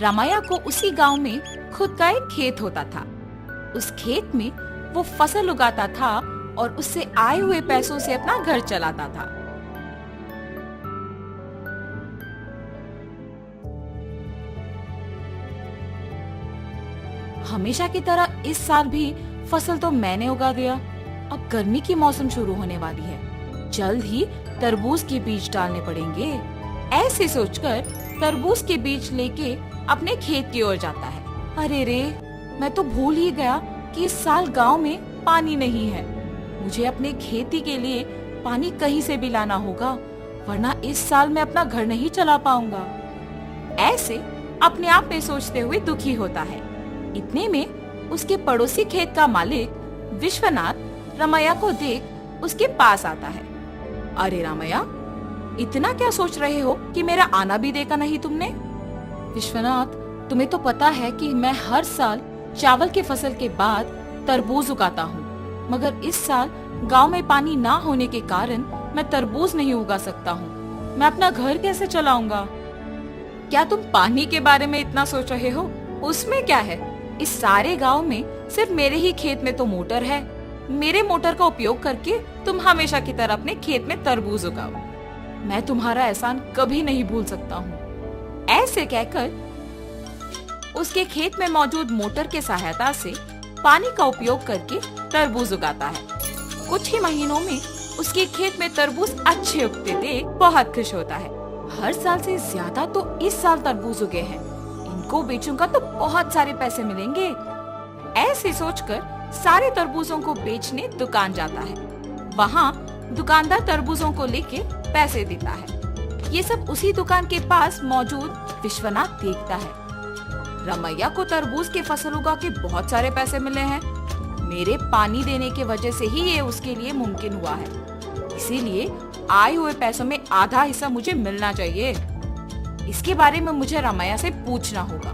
रामैया को उसी गांव में खुद का एक खेत होता था। उस खेत में वो फसल उगाता था और उससे आए हुए पैसों से अपना घर चलाता था। हमेशा की तरह इस साल भी फसल तो मैंने उगा दिया। अब गर्मी की मौसम शुरू होने वाली है, जल्द ही तरबूज के बीज डालने पड़ेंगे। ऐसे सोचकर तरबूज के बीज लेके अपने खेत की ओर जाता है। अरे रे, मैं तो भूल ही गया कि इस साल गांव में पानी नहीं है। मुझे अपने खेती के लिए पानी कहीं से भी लाना होगा, वरना इस साल मैं अपना घर नहीं चला पाऊंगा। ऐसे अपने आप में सोचते हुए दुखी होता है। इतने में उसके पड़ोसी खेत का मालिक विश्वनाथ रामैया को देख उसके पास आता है। अरे रामैया, इतना क्या सोच रहे हो कि मेरा आना भी देखा नहीं तुमने? विश्वनाथ, तुम्हें तो पता है कि मैं हर साल चावल के फसल के बाद तरबूज उगाता हूँ, मगर इस साल गांव में पानी ना होने के कारण मैं तरबूज नहीं उगा सकता हूँ। मैं अपना घर कैसे चलाऊंगा? क्या तुम पानी के बारे में इतना सोच रहे हो? उसमें क्या है, इस सारे गांव में सिर्फ मेरे ही खेत में तो मोटर है। मेरे मोटर का उपयोग करके तुम हमेशा की तरह अपने खेत में तरबूज उगाओ। मैं तुम्हारा एहसान कभी नहीं भूल सकता हूँ। ऐसे कहकर उसके खेत में मौजूद मोटर के सहायता से पानी का उपयोग करके तरबूज उगाता है। कुछ ही महीनों में उसके खेत में तरबूज अच्छे उगते देख बहुत खुश होता है। हर साल से ज्यादा तो इस साल तरबूज उगे हैं, इनको बेचूंगा तो बहुत सारे पैसे मिलेंगे। ऐसे सोचकर सारे तरबूजों को बेचने दुकान जाता है। वहाँ दुकानदार तरबूजों को लेके पैसे देता है। ये सब उसी दुकान के पास मौजूद विश्वनाथ देखता है। रामैया को तरबूज के फसल उगा के बहुत सारे पैसे मिले हैं। मेरे पानी देने के वजह से ही ये उसके लिए मुमकिन हुआ है, इसीलिए आए हुए पैसों में आधा हिस्सा मुझे मिलना चाहिए। इसके बारे में मुझे रामैया से पूछना होगा।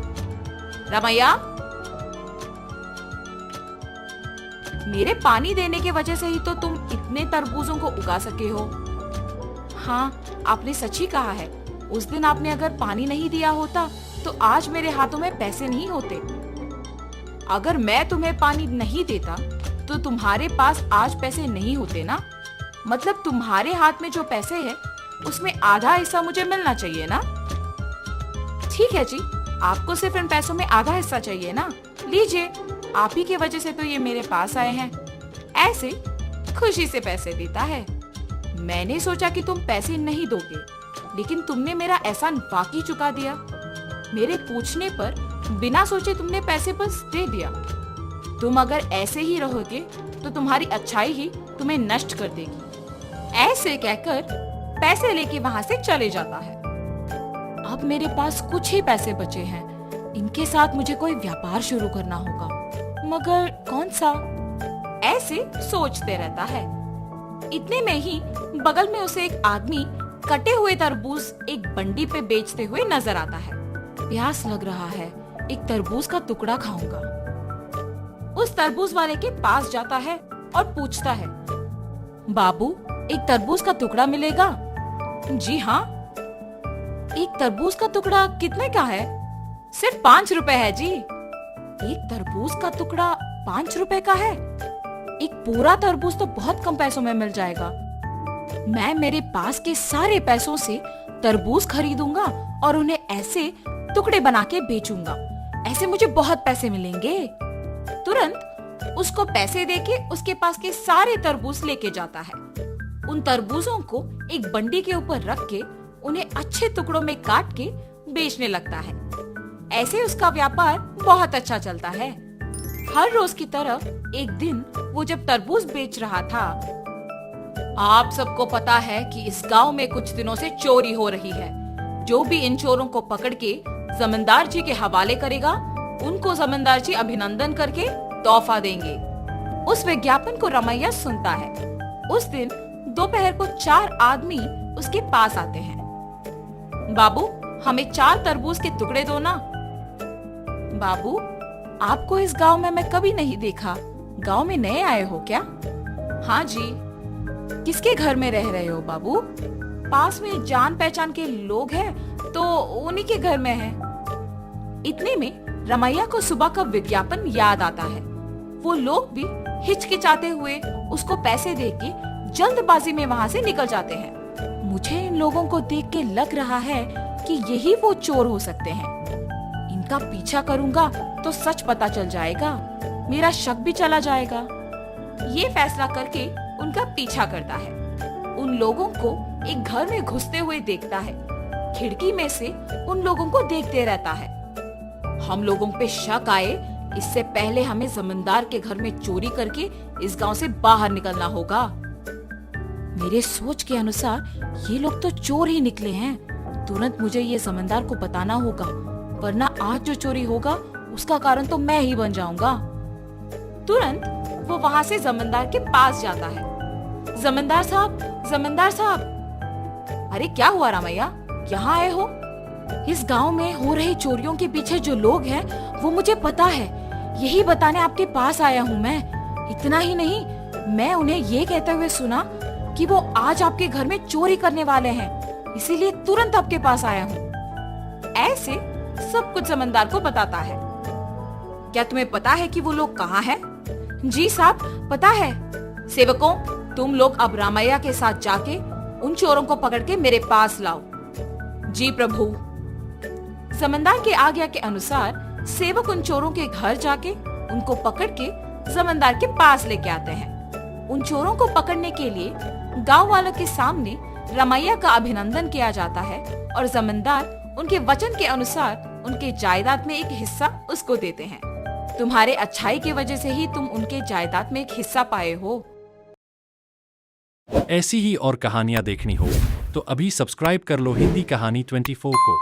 रामैया, मेरे पानी देने के वजह से ही तो तुम इतने तरबूजों को उगा सके हो। हाँ, आपने सच ही कहा है। उस दिन आपने अगर पानी नहीं दिया होता तो आज मेरे हाथों में पैसे नहीं होते। अगर मैं तुम्हें पानी नहीं देता तो तुम्हारे पास आज पैसे नहीं होते ना। मतलब तुम्हारे हाथ में जो पैसे हैं उसमें आधा हिस्सा मुझे मिलना चाहिए ना। ठीक है जी, आपको सिर्फ इन पैसों में आधा हिस्सा चाहिए ना। लीजिए, आप ही की वजह से तो ये मेरे पास आए हैं। ऐसे खुशी से पैसे देता है। मैंने सोचा कि तुम पैसे नहीं दोगे, लेकिन तुमने मेरा एहसान वाकई चुका दिया। मेरे पूछने पर बिना सोचे तुमने पैसे बस दे दिया। तुम अगर ऐसे ही रहोगे तो तुम्हारी अच्छाई ही तुम्हें नष्ट कर देगी। ऐसे कहकर पैसे लेके वहाँ से चले जाता है। अब मेरे पास कुछ ही पैसे बचे हैं, इनके साथ मुझे कोई व्यापार शुरू करना होगा, मगर कौन सा? ऐसे सोचते रहता है। इतने में ही बगल में उसे एक आदमी कटे हुए तरबूज एक बंडी पे बेचते हुए नजर आता है। प्यास लग रहा है, एक तरबूज का टुकड़ा खाऊंगा। उस तरबूज वाले के पास जाता है और पूछता है, बाबू, एक तरबूज का टुकड़ा मिलेगा? जी हाँ। एक तरबूज का टुकड़ा कितने का है? सिर्फ 5 रुपए है जी। एक तरबूज का टुकड़ा 5 रुपए का है? एक पूरा तरबूज तो बहुत कम पैसों में मिल जाएगा। मैं मेरे पास के सारे पैसों से तरबूज खरीदूंगा और उन्हें ऐसे टुकड़े बना के बेचूंगा। ऐसे मुझे बहुत पैसे मिलेंगे। तुरंत उसको पैसे देके उसके पास के सारे तरबूज लेके जाता है। उन तरबूजों को एक बंडी के ऊपर रख के उन्हें अच्छे टुकड़ों में काट के बेचने लगता है। ऐसे उसका व्यापार बहुत अच्छा चलता है। हर रोज की तरह एक दिन वो जब तरबूज बेच रहा था, आप सबको पता है कि इस गांव में कुछ दिनों से चोरी हो रही है। जो भी इन चोरों को पकड़ के जमींदार जी के हवाले करेगा, उनको जमींदार जी अभिनंदन करके तोहफा देंगे। उस विज्ञापन को रामैया सुनता है। उस दिन दोपहर को 4 आदमी उसके पास आते हैं। बाबू, हमें 4 तरबूज के टुकड़े दो ना। बाबू, आपको इस गांव में मैं कभी नहीं देखा। गांव में नए आए हो क्या? हाँ जी। किसके घर में रह रहे हो बाबू? पास में जान पहचान के लोग हैं तो उन्हीं के घर में है। इतने में रमैया को सुबह का विज्ञापन याद आता है। वो लोग भी हिचकिचाते हुए उसको पैसे देके जल्दबाजी में वहाँ से निकल जाते हैं। मुझे इन लोगों को देख के लग रहा है कि यही वो चोर हो सकते हैं। इनका पीछा करूंगा तो सच पता चल जाएगा, मेरा शक भी चला जाएगा। ये फैसला करके उनका पीछा करता है। उन लोगों को एक घर में घुसते हुए देखता है। खिड़की में से उन लोगों को देखते रहता है। हम लोगों पे शक आए इससे पहले हमें जमींदार के घर में चोरी करके इस गांव से बाहर निकलना होगा। मेरे सोच के अनुसार ये लोग तो चोर ही निकले हैं। तुरंत मुझे ये जमींदार को बताना होगा, वरना आज जो चोरी होगा उसका कारण तो मैं ही बन जाऊंगा। तुरंत वो वहाँ से जमींदार के पास जाता है। जमींदार साहब, जमींदार साहब। अरे क्या हुआ रमैया, यहाँ आए हो? इस गांव में हो रही चोरियों के पीछे जो लोग हैं वो मुझे पता है, यही बताने आपके पास आया हूँ मैं। इतना ही नहीं, मैं उन्हें ये कहते हुए सुना कि वो आज आपके घर में चोरी करने वाले हैं, इसीलिए तुरंत आपके पास आया हूँ। ऐसे सब कुछ जमींदार को बताता है। क्या तुम्हें पता है कि वो लोग कहाँ हैं? जी साहब, पता है। सेवकों, तुम लोग अब रामैया के साथ जाके उन चोरों को पकड़ के मेरे पास लाओ। जी प्रभु। जमींदार की आज्ञा के अनुसार सेवक उन चोरों के घर जाके उनको पकड़ के जमींदार के पास लेके आते हैं। उन चोरों को पकड़ने के लिए गांव वालों के सामने रमैया का अभिनंदन किया जाता है और जमींदार उनके वचन के अनुसार उनके जायदाद में एक हिस्सा उसको देते हैं। तुम्हारे अच्छाई की वजह से ही तुम उनके जायदाद में एक हिस्सा पाए हो। ऐसी ही और कहानियाँ देखनी हो तो अभी सब्सक्राइब कर लो हिंदी कहानी 24 को।